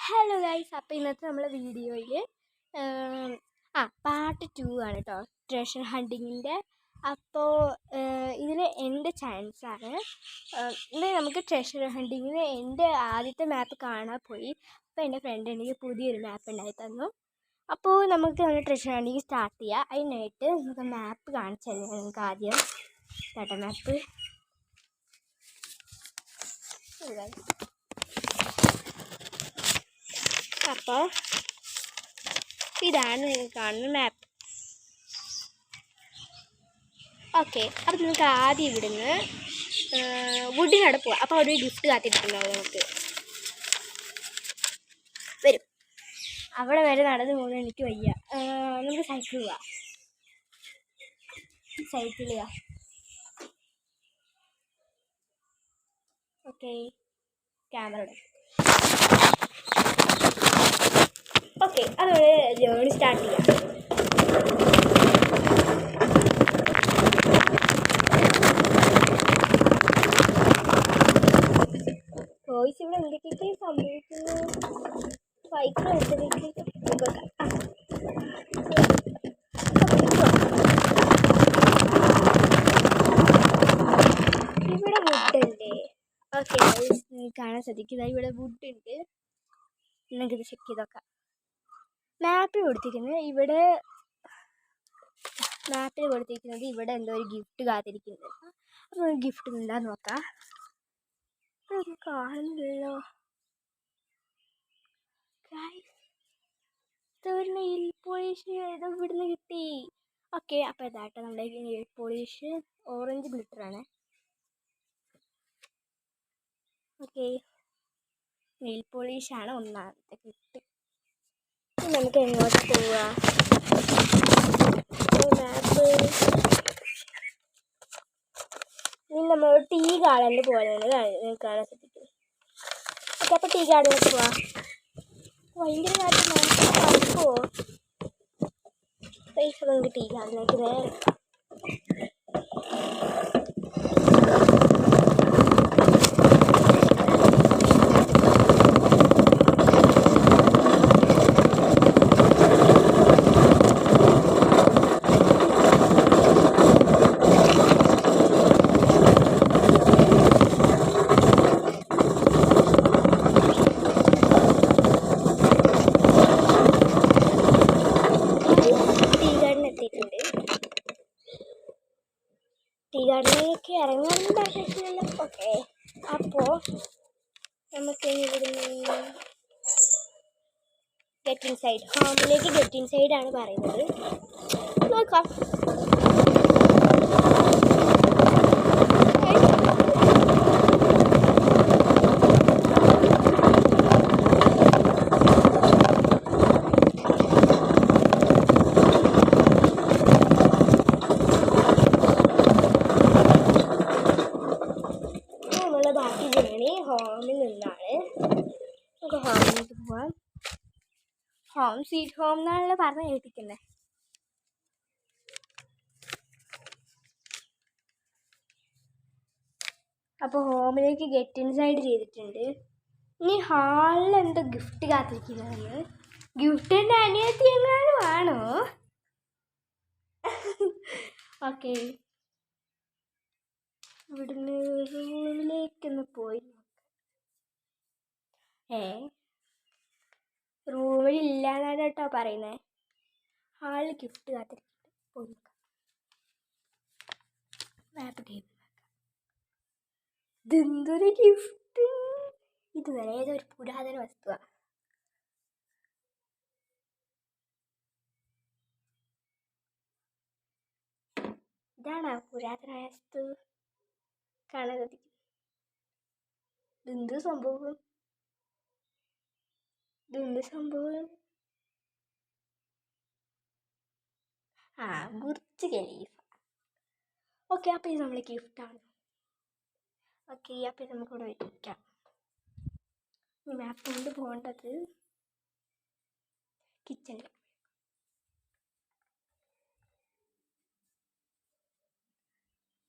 Hello guys, അപ്പോൾ ഇന്നത്തെ നമ്മളെ വീഡിയോയിൽ പാർട്ട് 2 ആണ് കേട്ടോ, ട്രഷർ ഹണ്ടിങ്ങിൻ്റെ. അപ്പോൾ ഇതിൽ എൻ്റെ ചാൻസാണ്. ഇത് നമുക്ക് ട്രഷർ ഹണ്ടിങ്ങിന് എൻ്റെ ആദ്യത്തെ മാപ്പ് കാണാൻ പോയി. അപ്പോൾ എൻ്റെ ഫ്രണ്ട് എനിക്ക് പുതിയൊരു മാപ്പ് ഉണ്ടായി തന്നു. അപ്പോൾ നമുക്ക് നമ്മുടെ ട്രഷർ ഹണ്ടിങ് സ്റ്റാർട്ട് ചെയ്യാം. അതിനായിട്ട് നമുക്ക് മാപ്പ് കാണിച്ചു തരാം. നമുക്ക് ആദ്യം ടാറ്റ മാപ്പ്. അപ്പോൾ ഇതാണ് നിങ്ങൾ കാണുന്ന മാപ്പ്. ഓക്കെ, അപ്പോൾ നമുക്ക് ആദ്യം ഇവിടുന്ന് വുഡിനോടെ പോവാം. അപ്പോൾ ഒരു ഗിഫ്റ്റ് കാത്തിട്ടുണ്ടാവും. നമുക്ക് വരും. അവിടെ വരെ നടന്നു പോകുന്നത് എനിക്ക് വയ്യ. നമുക്ക് സൈക്കിൾ പോവാം. സൈക്കിൾ പോവാം. ഓക്കെ, ക്യാമറ ഓക്കെ, അതോടെ ജേർണി സ്റ്റാർട്ട് ചെയ്യാം. വോയിസ് ഇവിടെ എന്തൊക്കെയൊക്കെ സംഭവിക്കുന്നു. സൈക്കിൾ എടുത്തിട്ട് ഇവിടെ വുഡുണ്ട്. ഓക്കെ, കാണാൻ ശ്രദ്ധിക്കുക. ഇവിടെ വുഡുണ്ട്. നമുക്കിത് ചെക്ക് ചെയ്ത് നോക്കാം. മാപ്പിൽ കൊടുത്തിരിക്കുന്നത് ഇവിടെ എന്തോ ഒരു ഗിഫ്റ്റ് കാത്തിരിക്കുന്നത്. അപ്പോൾ ഒരു ഗിഫ്റ്റ് എന്താന്ന് നോക്കാം. അതൊന്നും കാണുന്നില്ലല്ലോ. ഒരു നെയിൽ പോളിഷ് ഇവിടുന്ന് കിട്ടി. ഓക്കെ, അപ്പോൾ ഇതാട്ടോ നമ്മുടെ നെയിൽ പോളിഷ്. ഓറഞ്ച് ഗ്ലിറ്ററാണ്. ഓക്കെ, നെയിൽ പോളിഷാണ് ഒന്നാമത്തെ ഗിഫ്റ്റ്. നമുക്ക് എങ്ങോട്ട് പോവാം? മാപ്പ് ഇനി നമ്മൾ ടീ ഗാർഡനിൽ പോകാനാണ് കാണാൻ ശ്രദ്ധിക്കും. ഓക്കെ, അപ്പോൾ ടീ ഗാർഡനിലേക്ക് പോവാം. ഭയങ്കര കാര്യം തണുപ്പോ. പൈസ നമുക്ക് ടീ ഗാർഡനിലേക്ക് നേരെ ടീ ഗാർഡനിലേക്ക് ഇറങ്ങാനുള്ള ആവശ്യമില്ല. ഓക്കെ, അപ്പോൾ നമുക്ക് ഇവിടുന്ന് ഗെറ്റ് ഇൻ സൈഡ്, ഹോമിലേക്ക് ഗെറ്റ് ഇൻ സൈഡാണ് പറയുന്നത്. നോക്കാം. ബാക്കി ജേണി ഹോമിൽ നിന്നാണ്. നമുക്ക് ഹോമിലേക്ക് പോവാം. ഹോം സ്വീറ്റ് ഹോം എന്നാണല്ലോ പറഞ്ഞ് കേൾപ്പിക്കുന്നത്. അപ്പോൾ ഹോമിലേക്ക് ഗെറ്റ് ഇൻ സൈഡ് ചെയ്തിട്ടുണ്ട്. ഇനി ഹാളിൽ എന്തോ ഗിഫ്റ്റ് കാത്തിരിക്കുന്നതാണ്. ഗിഫ്റ്റിൻ്റെ അനിയത്തി എങ്ങാനും ആണോ? ഓക്കെ, ഇവിടുന്ന് റൂമിലേക്കൊന്ന് പോയി നോക്കാം. റൂമിലില്ലാന്നാണ് കേട്ടോ പറയുന്നത്. ഹാളിൽ ഗിഫ്റ്റ് കാത്തിരിക്കുന്നുണ്ട്. പോയി നോക്കാം. മാപ്പ് ടേബിൾ നോക്കാം. ഇതെന്തൊരു ഗിഫ്റ്റ്! ഇത് ഏതൊരു പുരാതന വസ്തുവാണ്. ഇതാണ് പുരാതന വസ്തു. കാണാൻ സാധിക്കും. ഇതെന്ത് സംഭവം? Burj Khalifa. ഓക്കെ, അപ്പോൾ ഇത് നമ്മളെ ഗിഫ്റ്റാണ്. ഓക്കെ, അപ്പോൾ നമുക്കിവിടെ വയ്ക്കാം. ഈ മാപ്പ് കൊണ്ട് പോകേണ്ടത് കിച്ചണിൽ.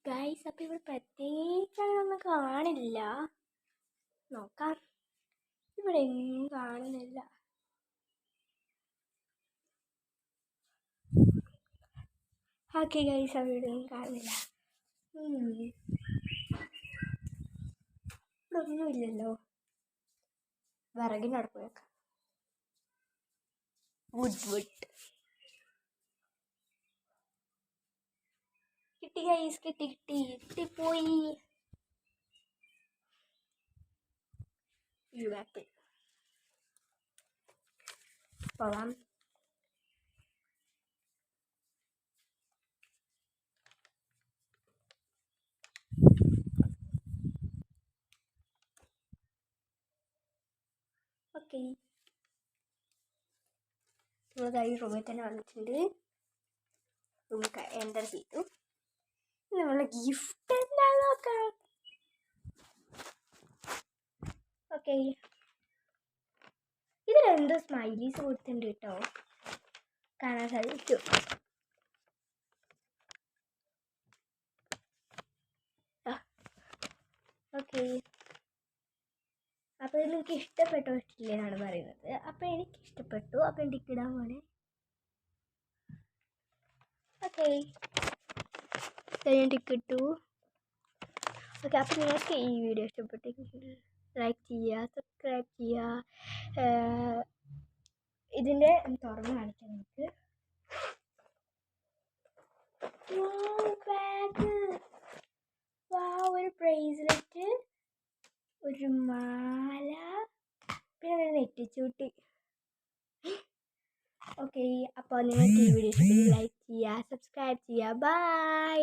ഗൈസ്, അപ്പോൾ ഇവിടെ പ്രത്യേകിച്ച് അങ്ങനെയൊന്നും കാണില്ല. നോക്കാം. ഇവിടെ എങ്ങും കാണുന്നില്ല. ഓക്കെ ഗൈസ്, അവിടെ ഒന്നും കാണുന്നില്ല. ഇവിടെ ഒന്നുമില്ലല്ലോ. വിറകിൻ്റെ അടുപ്പ് വെക്കാം. വുഡ് കിട്ടി ഗൈസ്, കിട്ടിപ്പോയി. ആപ്പിൾ പോവാം. ഓക്കെ, നമ്മളതായി റൂമിൽ തന്നെ വന്നിട്ടുണ്ട്. റൂമിൽ എൻ്റർ ചെയ്തു. നമ്മളെ ഗിഫ്റ്റ് എന്താ നോക്കാം. ഓക്കെ, ഇതിലെന്തോ സ്മൈലീസ് കൊടുത്തിട്ടുണ്ട് കേട്ടോ, കാണാൻ സാധിക്കും. ഓക്കെ, അപ്പോൾ ഇത് നിങ്ങൾക്ക് ഇഷ്ടപ്പെട്ടോ ഇല്ലെന്നാണ് പറയുന്നത്. അപ്പോൾ എനിക്ക് ഇഷ്ടപ്പെട്ടു. അപ്പോൾ എനിക്ക് ഇടാൻ പോണേ. ഓക്കെ, ഞാൻ ടിക്കറ്റു. ഓക്കെ, അപ്പോൾ നിങ്ങൾക്ക് ഈ വീഡിയോ ഇഷ്ടപ്പെട്ടെങ്കിൽ ലൈക്ക് ചെയ്യുക, സബ്സ്ക്രൈബ് ചെയ്യുക. ഇതിൻ്റെ തുറന്ന് കാണിക്കാം നിങ്ങൾക്ക്. ബാഗ്, ഒരു ബ്രേസ്ലെറ്റ്, ഒരു മാല, പിന്നെ ഒരു നെറ്റിച്ചൂട്ടി. ഓക്കെ, അപ്പോൾ നിങ്ങൾക്ക് ഈ വീഡിയോ ഇഷ്ടപ്പെട്ടെങ്കിൽ ലൈക്ക് ചെയ്യുക, സബ്സ്ക്രൈബ് ചെയ്യുക. ബൈ.